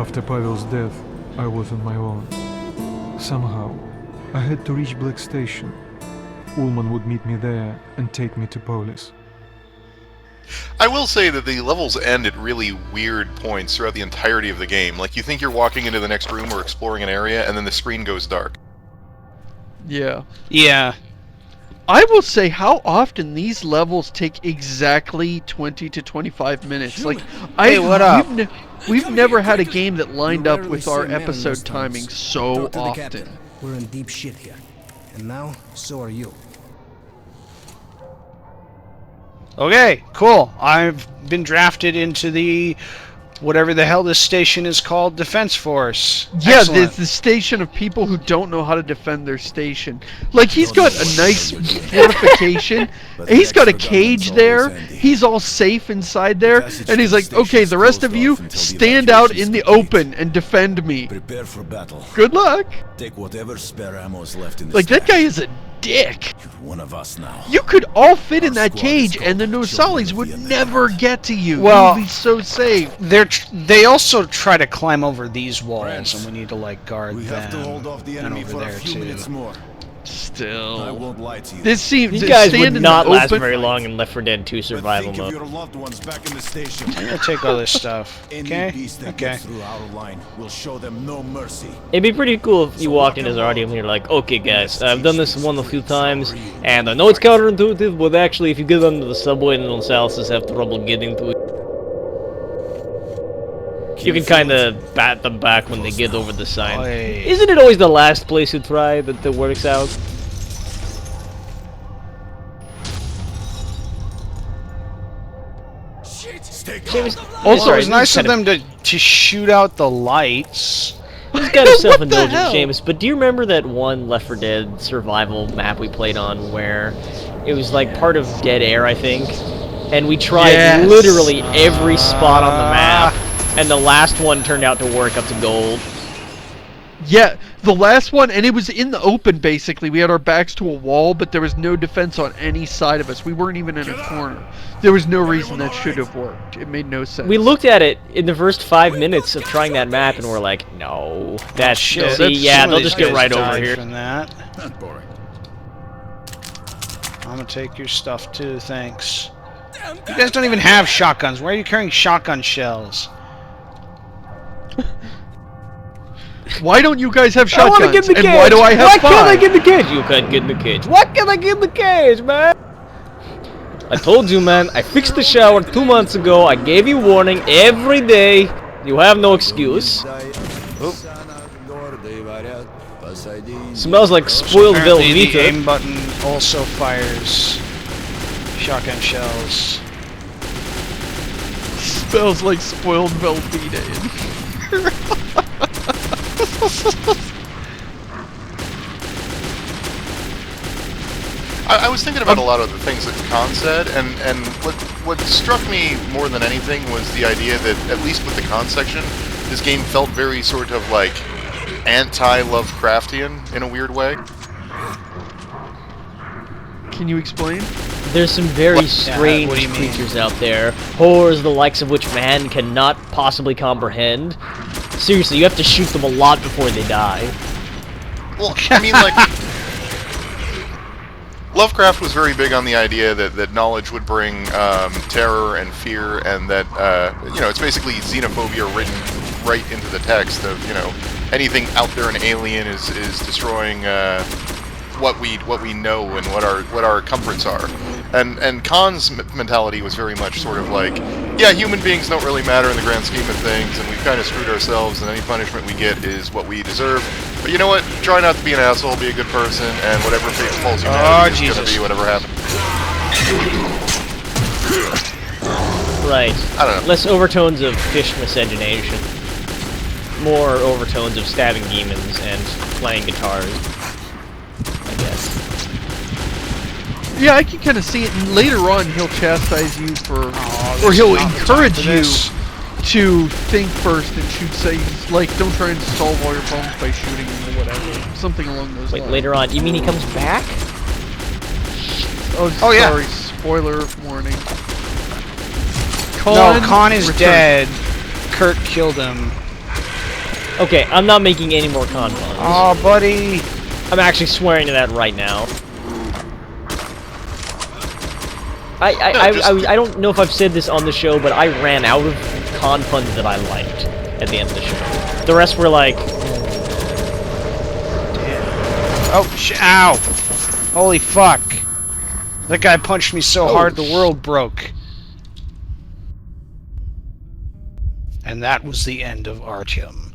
After Pavel's death, I was on my own. Somehow, I had to reach Black Station. Ullman would meet me there and take me to Polis. I will say that the levels end at really weird points throughout the entirety of the game. Like, you think you're walking into the next room or exploring an area, and then the screen goes dark. Yeah. Yeah. I will say how often these levels take exactly 20 to 25 minutes. Like, Hey, what up? We've never had a game that lined up with our episode timing so often. We're in deep shit here. And now, so are you. Okay, cool. I've been drafted into the whatever the hell this station is called, Defense Force. Yeah, Excellent. the station of people who don't know how to defend their station. Like, he's got a nice fortification. He's got a cage there. He's all safe inside there. And he's like, okay, the rest of you, stand out in the open and defend me. Prepare for battle. Good luck. Take whatever spare ammo is left in the Like, that stack. guy is a dick. You're one of us now. You could all fit in that cage, and the Nosalis would never get to you. Well, you'd be so safe. They also try to climb over these walls, and we need to like guard We them. have to hold off the and enemy over for a there few too. minutes more. I Still. won't lie to you. This seems These to guys stand would in not the last open. very long in Left 4 Dead 2 survival Think of mode. your loved ones back in the station. I'm gonna take all this stuff. Any Okay. beast that Okay. gets through our line will show them no mercy. It'd be pretty cool if you walked in as Arty and you're like, okay guys, I've done this one a few times, and I know it's counterintuitive, but actually if you get onto the subway and the Gonzaleses have trouble getting to it, you can kind of bat them back when they get over the sign. Oi. Isn't it always the last place you try that works out? Seamus, Also, sorry, it's nice this of is them to shoot out the lights. It's kind of hell? self-indulgent, Seamus, but do you remember that one Left 4 Dead survival map we played on where it was like part of Dead Air, I think? And we tried Yes. literally every spot on the map, and the last one turned out to work up to gold. Yeah, the last one, and it was in the open, basically. We had our backs to a wall, but there was no defense on any side of us. We weren't even in a corner. There was no reason that should have worked. It made no sense. We looked at it in the first 5 minutes of trying that map, and we're like, no, that's Shit. see, yeah, Some of they'll these just get guys right over died here. From that. Not boring. I'm gonna take your stuff too, thanks. You guys don't even have shotguns. Why are you carrying shotgun shells? Why don't you guys have I shotguns? want to get in the and cage. why do I have Why five? can't I get in the cage? You can't get in the cage. Why can't I get in the cage, man? I told you, man. I fixed the shower 2 months ago. I gave you warning every day. You have no excuse. Smells like spoiled Apparently the Velveeta. aim button also fires shotgun shells. Smells like spoiled Velveeta. I was thinking about a lot of the things that Khan said, and what struck me more than anything was the idea that, at least with the Khan section, this game felt very sort of like anti-Lovecraftian in a weird way. Can you explain? There's some very what strange do you mean? creatures out there, horrors the likes of which man cannot possibly comprehend. Seriously, you have to shoot them a lot before they die. Well, I mean, like, Lovecraft was very big on the idea that knowledge would bring terror and fear, and that, you know, it's basically xenophobia written right into the text of, you know, anything out there and alien is destroying what we know and what our comforts are. And Khan's mentality was very much sort of like, yeah, human beings don't really matter in the grand scheme of things, and we've kind of screwed ourselves, and any punishment we get is what we deserve. But you know what? Try not to be an asshole, be a good person, and whatever fate falls you now is gonna be whatever happens. Right. I don't know. Less overtones of fish miscegenation. More overtones of stabbing demons and playing guitars. I guess. Yeah, I can kind of see it, and later on he'll chastise you for, Oh, or this he'll is not the time encourage for you this. to think first and shoot. Say, like, don't try and solve all your problems by shooting them or whatever. Something along those Wait, lines. later on, you mean he comes back? Oh, Oh, yeah. sorry. Spoiler warning. No, Khan is returns. dead. Kurt killed him. Okay, I'm not making any more con puns. Oh, buddy. I'm actually swearing to that right now. I don't know if I've said this on the show, but I ran out of con puns that I liked at the end of the show. The rest were like... Oh, ow! Holy fuck. That guy punched me so hard the world broke. And that was the end of Artyom.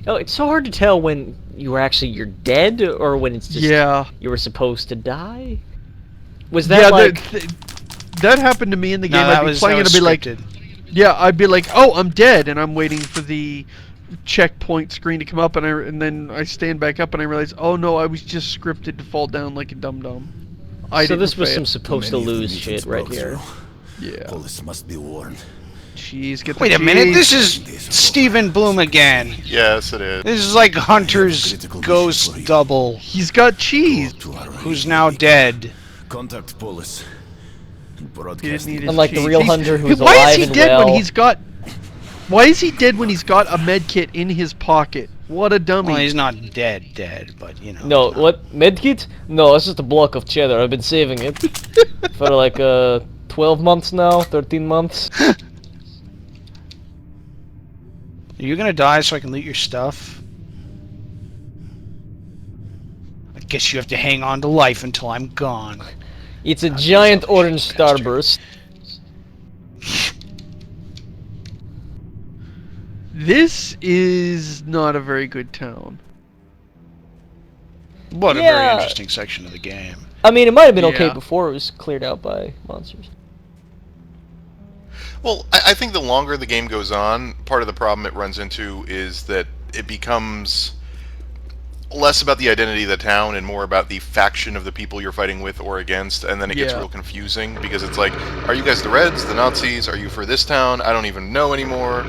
Oh, it's so hard to tell when you're dead, or when it's just you were supposed to die. Was that like... that happened to me in the game. No, I'd be playing and I'd be like, I'd be like, oh, I'm dead, and I'm waiting for the checkpoint screen to come up, and then I stand back up and I realize, oh no, I was just scripted to fall down like a dum-dum. So this was some supposed to lose shit right here. Yeah. Police must be warned. Cheese, get the Wait a cheese. minute, this is Stephen Bloom again. Yes, it is. This is like Hunter's ghost double, He's got cheese. who's now dead. Contact police. He didn't Broadcast. need his Unlike the cheese. real Hunter, who's Why is alive he and dead well. when he's got? Why is he dead when he's got a med kit in his pocket? What a dummy. Well, he's not dead, but you know. No, what? Medkit? No, it's just a block of cheddar. I've been saving it for like 12 months now, 13 months. Are you gonna die so I can loot your stuff? I guess you have to hang on to life until I'm gone. It's a giant orange starburst. This is not a very good town. What a very interesting section of the game. I mean, it might have been okay Yeah. before it was cleared out by monsters. Well, I think the longer the game goes on, part of the problem it runs into is that it becomes less about the identity of the town and more about the faction of the people you're fighting with or against, and then it gets Yeah. real confusing because it's like, are you guys the Reds, the Nazis? Are you for this town? I don't even know anymore.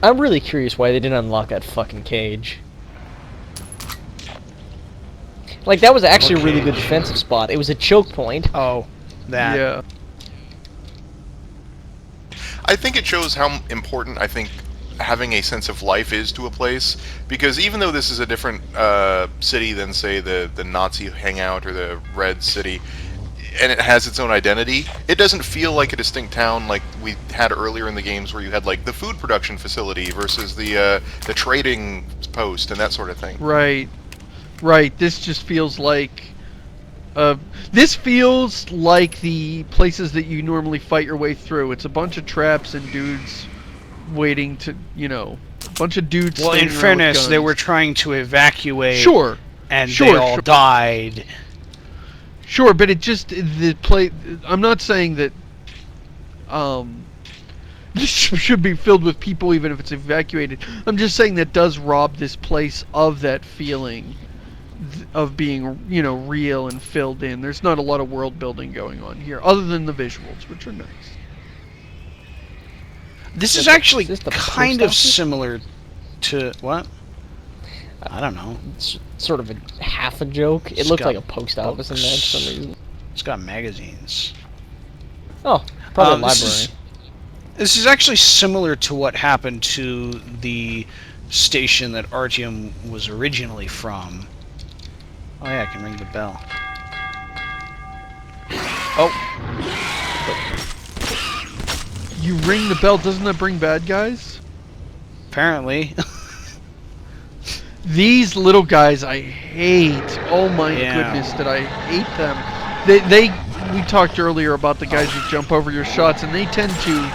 I'm really curious why they didn't unlock that fucking cage. Like, that was actually a really good defensive spot. It was a choke point. Oh, that. Yeah. I think it shows how important I think having a sense of life is to a place, because even though this is a different city than, say, the Nazi hangout or the Red City, and it has its own identity, it doesn't feel like a distinct town like we had earlier in the games where you had like the food production facility versus the trading post and that sort of thing. Right. Right. This just feels like this feels like the places that you normally fight your way through. It's a bunch of traps and dudes waiting to, you know, a bunch of dudes. Well, in standing around with fairness, they guns. were trying to evacuate. Sure. And Sure, they all sure. died. Sure, but it just the play. I'm not saying that this should be filled with people even if it's evacuated. I'm just saying that does rob this place of that feeling of being, you know, real and filled in. There's not a lot of world building going on here, other than the visuals, which are nice. This is actually is this the kind post of office? similar to what? I don't know. It's sort of a half a joke. It It's looked got like a post office in there for some reason. It's got magazines. Oh, probably a This library. this is actually similar to what happened to the station that Artyom was originally from. Oh yeah, I can ring the bell. Oh, You ring the bell, doesn't that bring bad guys? apparently. These little guys I hate. Oh my Yeah. goodness, did I hate them. We talked earlier about the guys who jump over your shots, and they tend to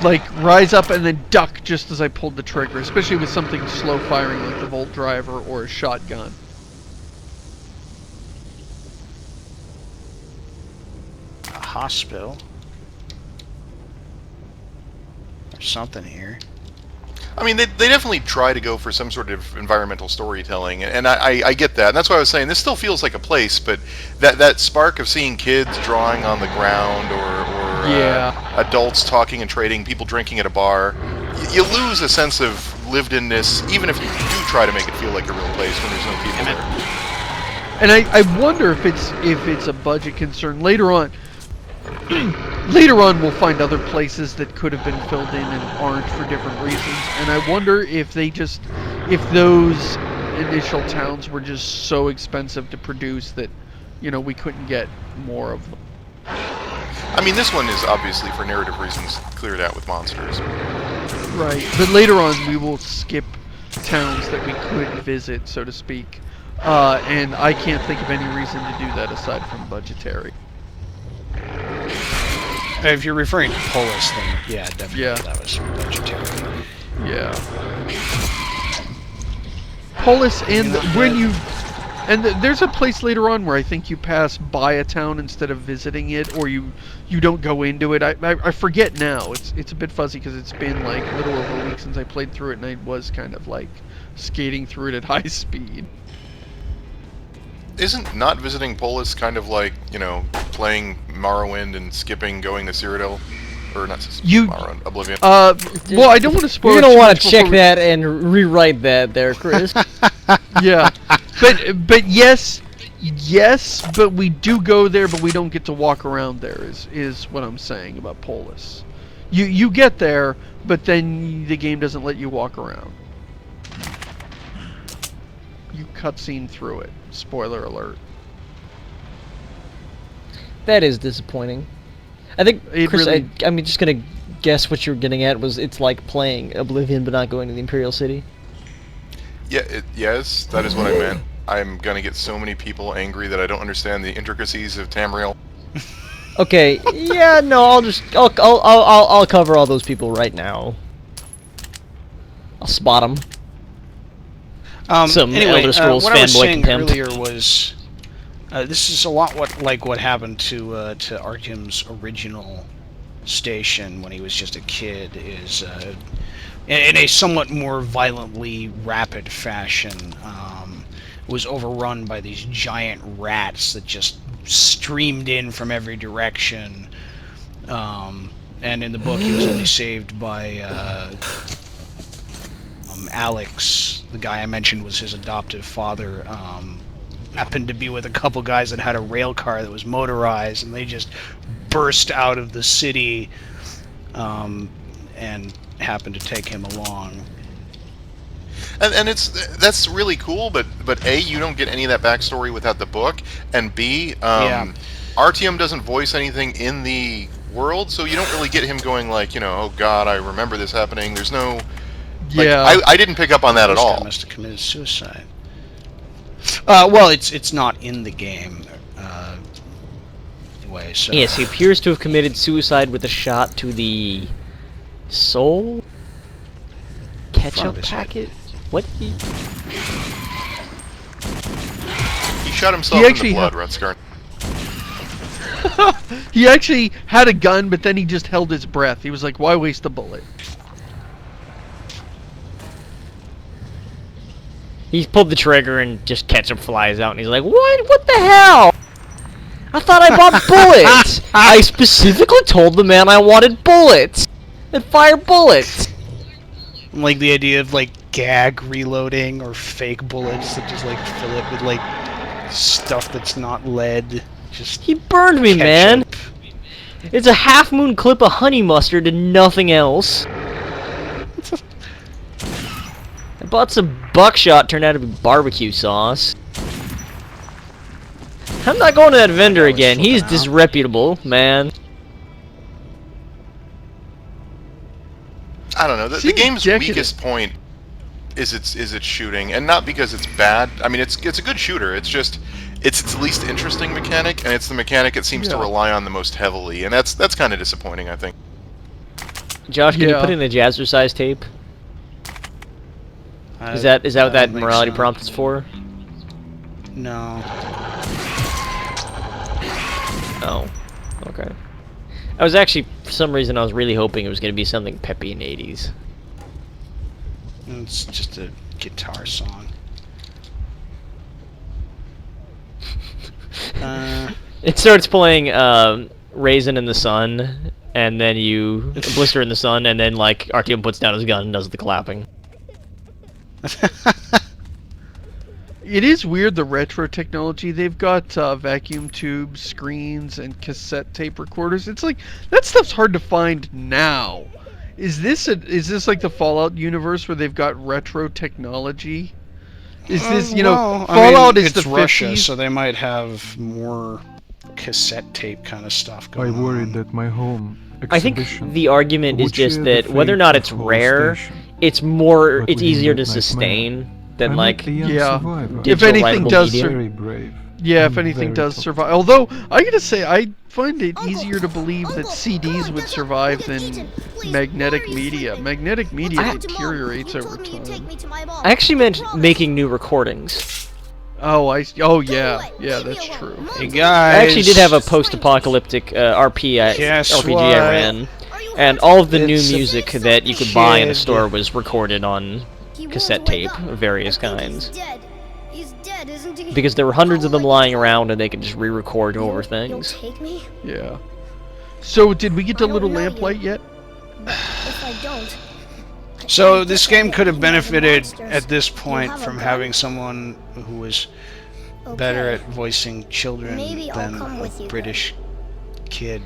like rise up and then duck just as I pulled the trigger, especially with something slow firing like the Volt Driver or a shotgun. A hospital. There's something here. I mean, they definitely try to go for some sort of environmental storytelling, and I get that. And that's why I was saying this still feels like a place, but that spark of seeing kids drawing on the ground or adults talking and trading, people drinking at a bar, you lose a sense of lived-inness, even if you do try to make it feel like a real place when there's no people there. And I wonder if it's a budget concern later on. later on we'll find other places that could have been filled in and aren't for different reasons, and I wonder if those initial towns were just so expensive to produce that, you know, we couldn't get more of them. I mean, this one is obviously for narrative reasons cleared out with monsters. Right, but later on we will skip towns that we could visit, so to speak, and I can't think of any reason to do that aside from budgetary. If you're referring to Polis, then yeah, definitely Yeah. that was budgetary. Yeah. Polis, and there's a place later on where I think you pass by a town instead of visiting it, or you don't go into it. I forget now. It's a bit fuzzy because it's been like a little over a week since I played through it, and I was kind of like skating through it at high speed. Isn't not visiting Polis kind of like, you know, playing Morrowind and skipping going to Cyrodiil? Or not Morrowind, Oblivion. Well, I don't want to spoil. You're it gonna too want much to check before that and rewrite that there, Chris. Yeah, but yes, but we do go there, but we don't get to walk around there. Is what I'm saying about Polis. You get there, but then the game doesn't let you walk around. You cutscene through it. Spoiler alert. That is disappointing. I think, It Chris, really- I'm just gonna guess what you're getting at was it's like playing Oblivion but not going to the Imperial City. Yeah, yes, that is what I meant. I'm gonna get so many people angry that I don't understand the intricacies of Tamriel. Okay, yeah, no, I'll cover all those people right now. I'll spot them. Some Anyway, Elder Scrolls what I was fanboy saying contempt. earlier was this is a lot like what happened to Artyom's original station when he was just a kid. Is in a somewhat more violently rapid fashion, was overrun by these giant rats that just streamed in from every direction. And in the book, he was only saved by Alex, the guy I mentioned was his adoptive father. Happened to be with a couple guys that had a rail car that was motorized, and they just burst out of the city and happened to take him along. And that's really cool, but A, you don't get any of that backstory without the book, and B, Artyom doesn't voice anything in the world, so you don't really get him going like, you know, oh god, I remember this happening. There's no... Like, Yeah. I didn't pick up on that at This guy all. must have committed suicide. Well, it's not in the game. Anyway, so... Yes, he appears to have committed suicide with a shot to the soul ketchup his head. packet. What? He shot himself He in actually the blood, Rutskarn. He actually had a gun, but then he just held his breath. He was like, why waste a bullet? He pulled the trigger and just ketchup flies out, and he's like, "What? What the hell? I thought I bought bullets. I specifically told the man I wanted bullets and fire bullets." Like the idea of like gag reloading or fake bullets that just like fill it with like stuff that's not lead. Just He burned me, man. ketchup. It's a half-moon clip of honey mustard and nothing else. I bought some buckshot, turned out to be barbecue sauce. I'm not going to that vendor again. He's disreputable, man. I don't know. The Seems game's decadent. weakest point is its shooting, and not because it's bad. I mean, it's a good shooter. It's just it's its least interesting mechanic, and it's the mechanic it seems to Yeah. rely on the most heavily, and that's kind of disappointing, I think. Josh, can you Yeah. put in a jazzercise tape? Is that what I that don't think morality so. prompt is for? No. Oh, okay. I was actually, for some reason, I was really hoping it was going to be something peppy in the 80s. It's just a guitar song. It starts playing Raisin in the Sun, and then you Blister in the Sun, and then like Artyom puts down his gun and does the clapping. It is weird, the retro technology. They've got vacuum tubes, screens, and cassette tape recorders. It's like, that stuff's hard to find now. Is this like the Fallout universe where they've got retro technology? Is this, Fallout is it's the Russia, 50s? so they might have more cassette tape kind of stuff I going worried on. that my home I think exhibition the argument is would just share the that whether or fate not of it's whole rare, station. it's more, But it's within easier to that nightmare, sustain I than met like a young Yeah. survivor. If digital anything writable does media. Very brave. Yeah, if and anything very does tough. survive. Although, I gotta say, I find it easier to believe that CDs would survive than magnetic media. Magnetic media deteriorates over time. I actually meant making new recordings. Oh yeah, that's true. Hey guys, I actually did have a post-apocalyptic RPG Guess I what? ran, and all of the new It's a music that you could buy in the kid. store was recorded on cassette tape of various kinds. Because there were hundreds of them lying around, and they could just re-record over things. Take me? Yeah. So, did we get to Little Lamplight yet? If I don't. So this game could have benefited at this point from having someone who was better at voicing children Maybe I'll than come with a you. British kid.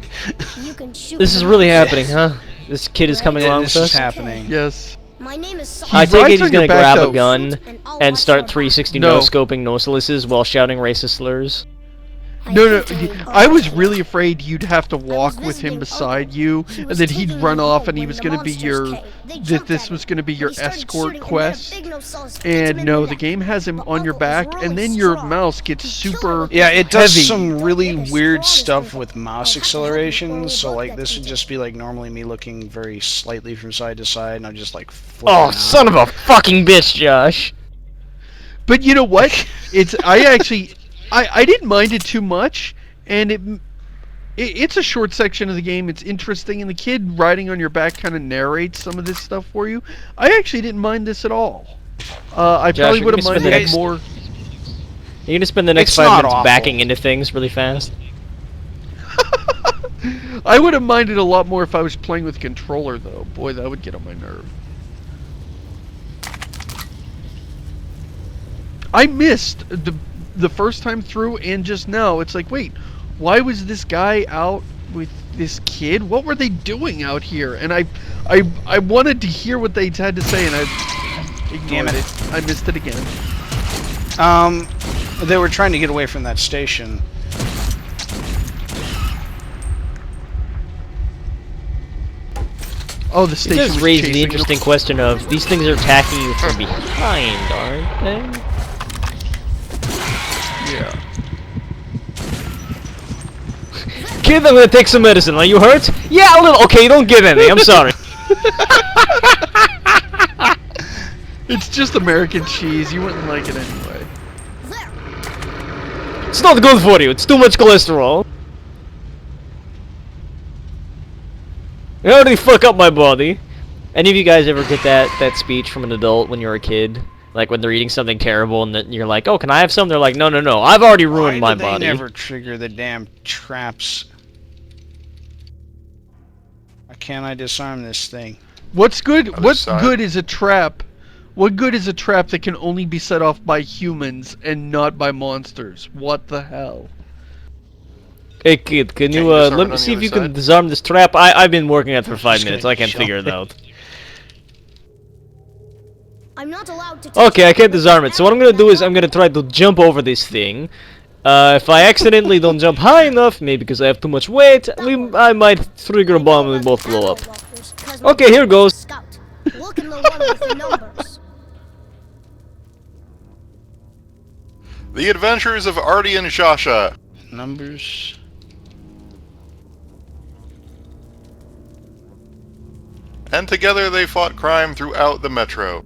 You can shoot This is me. really happening, huh? This kid is coming along This with is us? happening. Yes. My name is I Sasha. take rides it he's on your gonna back, grab though. a gun I'll and watch start your back. 360 No. no-scoping no-silices while shouting racist slurs. No, I was really afraid you'd have to walk with him beside you, and then he'd run off, and he was going to be your, that this was going to be your escort quest. And no, the game has him on your back, and then your mouse gets super Yeah, it does heavy. some really weird stuff with mouse acceleration. So like this would just be like normally me looking very slightly from side to side, and I'm just like. flipping Oh, out. son of a fucking bitch, Josh! But you know what? I didn't mind it too much, and it's a short section of the game. It's interesting, and the kid riding on your back kind of narrates some of this stuff for you. I actually didn't mind this at all. I Josh, probably you're would have gonna spend minded the it next- more. You're gonna spend the next It's 5 not minutes awful. backing into things really fast. I would have minded a lot more if I was playing with a controller, though. Boy, that would get on my nerve. I missed the first time through and just now. It's like, wait, why was this guy out with this kid? What were they doing out here? And I wanted to hear what they had to say, and I ignored Damn it. it. I missed it again. They were trying to get away from that station. Oh, the It station does was raise the chasing them. interesting question of, these things are attacking you from behind, aren't they? Yeah. Kid, I'm gonna take some medicine. Are you hurt? Yeah, a little. Okay, don't get any. I'm sorry. It's just American cheese. You wouldn't like it anyway. It's not good for you. It's too much cholesterol. You already fuck up my body. Any of you guys ever get that speech from an adult when you're a kid? Like when they're eating something terrible and then you're like, oh, can I have some? They're like, no, no, no. I've already ruined Why my do body. They never trigger the damn traps. Why can't I disarm this thing? What's good? Other What's side. good is a trap? What good is a trap that can only be set off by humans and not by monsters? What the hell? Hey kid, can you disarm it let on me see the if you other can side? disarm this trap? I've been working on it for 5 just minutes. gonna I can't jump figure it in. out. I'm not allowed to. Okay, I can't disarm it. So what I'm gonna do is I'm gonna try to jump over this thing. If I accidentally don't jump high enough, maybe because I have too much weight, I might trigger a bomb and we both blow up. Okay, here goes. Scout. Look in the one with the numbers. The Adventures of Arty and Sasha. Numbers. And together they fought crime throughout the metro.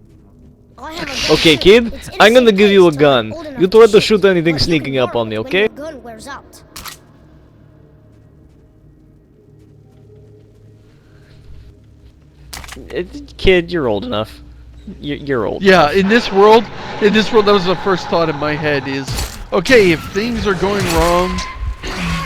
I have a gun Okay, too. kid, It's I'm gonna innocent give you a kids till I'm gun. old enough You try to shoot, shoot anything but you sneaking can up on me, work when okay? your gun wears out. Kid, you're old enough. You're old. Yeah, in this world, that was the first thought in my head is, okay, if things are going wrong,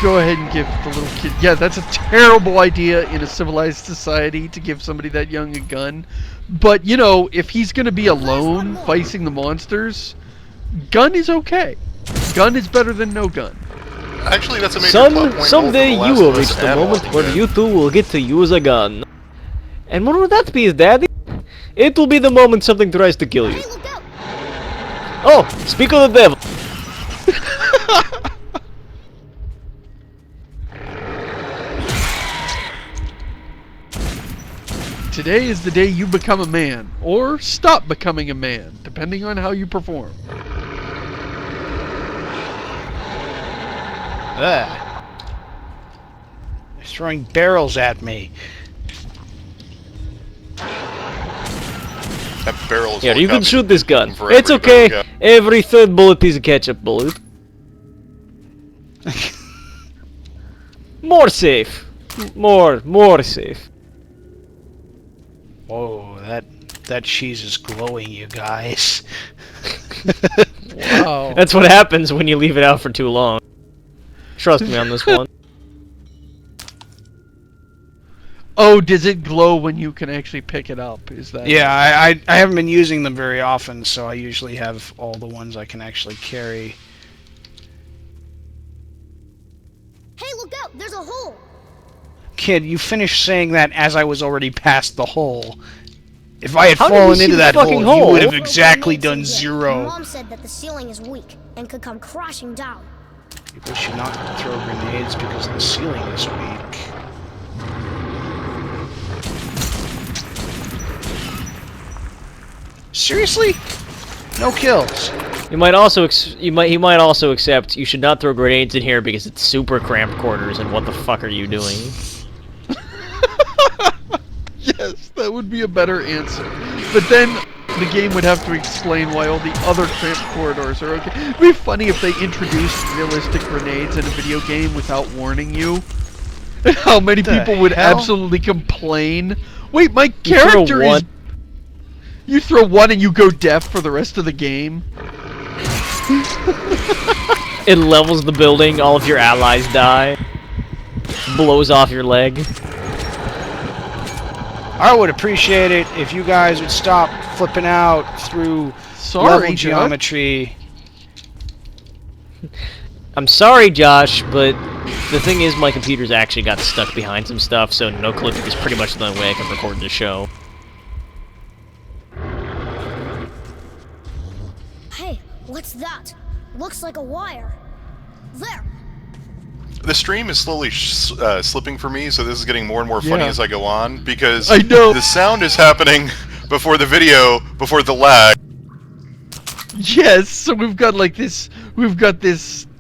go ahead and give the little kid. Yeah, that's a terrible idea in a civilized society to give somebody that young a gun. But, you know, if he's going to be alone facing the monsters, gun is okay. Gun is better than no gun. Actually, that's a major plot point. Someday both you of The will Last reach of Us the and moment Walking where Dead. you two will get to use a gun. And when will that be, Daddy? It will be the moment something tries to kill you. Hey, look out! Oh, speak of the devil. Today is the day you become a man, or stop becoming a man, depending on how you perform. They're throwing barrels at me. That barrel's Here, will you can come shoot this gun. for It's everybody, okay. yeah. Every third bullet is a ketchup bullet. More safe. More safe. Whoa, that cheese is glowing, you guys. Wow. That's what happens when you leave it out for too long. Trust me on this one. Oh, does it glow when you can actually pick it up? Is that? Yeah, I haven't been using them very often, so I usually have all the ones I can actually carry. Hey, look out! There's a hole! Kid, you finished saying that as I was already past the hole. If I had How did we fallen see into the that fucking hole, you hole? would have Throw exactly grenades done in here. zero. Mom said that the ceiling is weak and could come crashing down. People should not throw grenades because the ceiling is weak. Seriously? No kills. You might also he might also accept you should not throw grenades in here because it's super cramped quarters and what the fuck are you doing? Yes, that would be a better answer. But then the game would have to explain why all the other cramped corridors are okay. It'd be funny if they introduced realistic grenades in a video game without warning you. How many The people would hell? absolutely complain? Wait, my You throw character is... one. You throw one and you go deaf for the rest of the game? It levels the building, all of your allies die. Blows off your leg. I would appreciate it if you guys would stop flipping out through Sorry, level Chuck. geometry. I'm sorry, Josh, but the thing is my computer's actually got stuck behind some stuff, so no clipping is pretty much the only way I can record the show. Hey, what's that? Looks like a wire. There! The stream is slowly slipping for me, so this is getting more and more funny Yeah. as I go on, because I know. the sound is happening before the video, before the lag. Yes, so we've got like this...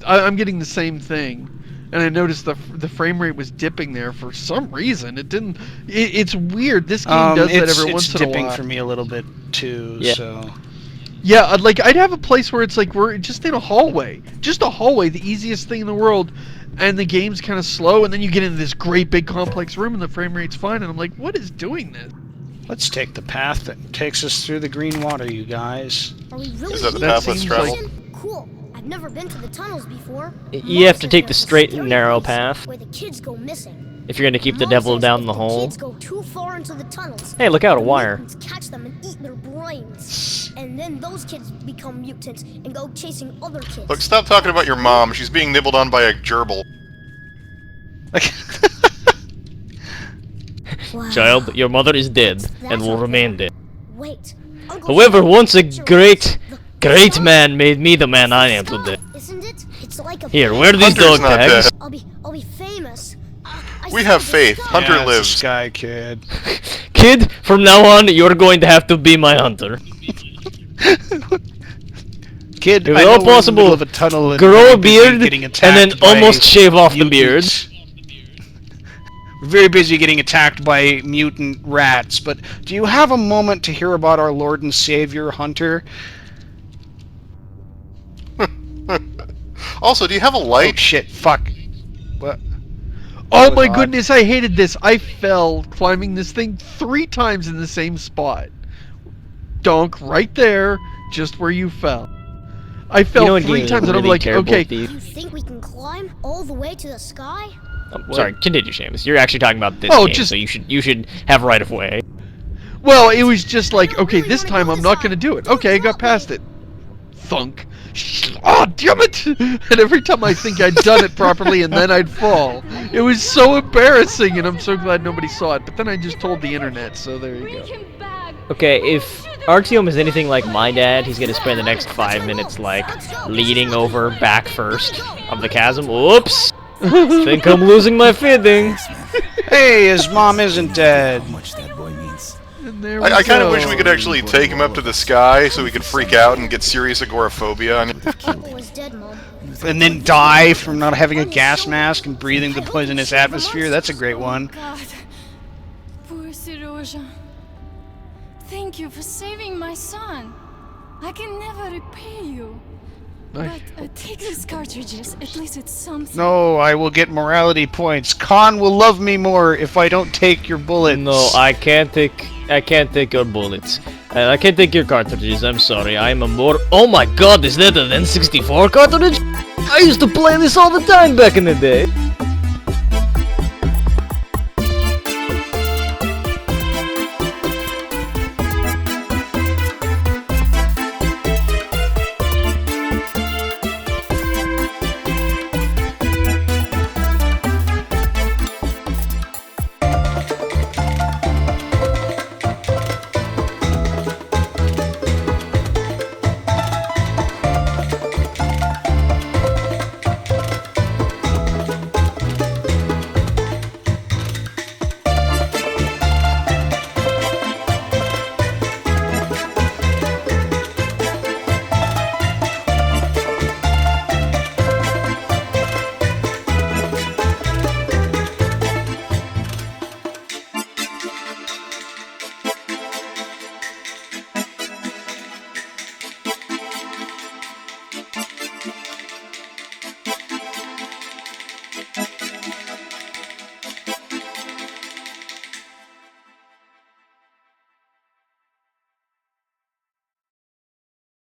I'm getting the same thing. And I noticed the frame rate was dipping there for some reason. It didn't... It's weird. This game does that every once in a while. It's dipping for me a little bit too, Yeah. so... Yeah, I'd have a place where it's like we're just in a hallway. Just a hallway, the easiest thing in the world. And the game's kind of slow, and then you get into this great big complex room and the frame rate's fine, and I'm like, what is doing this? Let's take the path that takes us through the green water, you guys. Are we really Is that the in That path less seems traveled? Station? Cool. I've never been to the tunnels before. You have to Mom take said the that's straight and scary narrow place path where the kids go missing. if you're gonna keep the Mom devil says down if the hole. Kids go too far into the tunnels. Hey, look out, a the wire. mutants catch them and eat their brains, and then those kids become mutants and go chasing other kids. Look, stop talking about your mom. She's being nibbled on by a gerbil. Wow. Child, your mother is dead, That's and will not remain fair. dead. Wait. Uncle However, Sam, once a picture great the man made me the man I am sky, today. Isn't it? It's like a Here, where are these Hunter's dog not tags? dead. I'll be famous. I We see have the faith. sky. Hunter Yeah, it's lives. a Sky Kid. Kid, from now on, you're going to have to be my hunter. Kid, If I at know all we're in the possible, middle of a tunnel and grow we're a busy beard, getting and then attacked by almost shave off the beard. mutants. We're very busy getting attacked by mutant rats, but do you have a moment to hear about our Lord and Savior, Hunter? Also, do you have a Oh light? shit, fuck. What? Oh was my odd. goodness, I hated this. I fell climbing this thing 3 times in the same spot. Donk, right there, just where you fell. I fell You know what 3 game times is and I'm really like, terrible okay, at these? You think we can climb all the way to the sky? Oh, sorry, continue, Seamus. You're actually talking about this Oh, game, just- so you should have right of way. well, it was just like, okay, really this wanna time go I'm this not high. gonna do it. Don't Okay, I got drop me. past it. Thunk. Oh, damn it! And every time I think I'd done it properly and then I'd fall. It was so embarrassing, and I'm so glad nobody saw it. But then I just told the internet, so there you go. Okay, if Artyom is anything like my dad, he's gonna spend the next 5 minutes, like, leading over back first of the chasm. Whoops! Think I'm losing my footing. Hey, his mom isn't dead. How much that boy means. And there we I kind of go. wish we could actually take him up to the sky so we could freak out and get serious agoraphobia. Papa was dead, Mom. And then die from not having a gas mask and breathing the poisonous atmosphere. That's a great one. God. Poor Serozha. Thank you for saving my son. I can never repay you. But take these cartridges. At least it's something. No, I will get morality points. Khan will love me more if I don't take your bullets. No, I can't take your bullets. I can't take your cartridges, I'm sorry. I'm a more— Oh my god, is that an N64 cartridge? I used to play this all the time back in the day.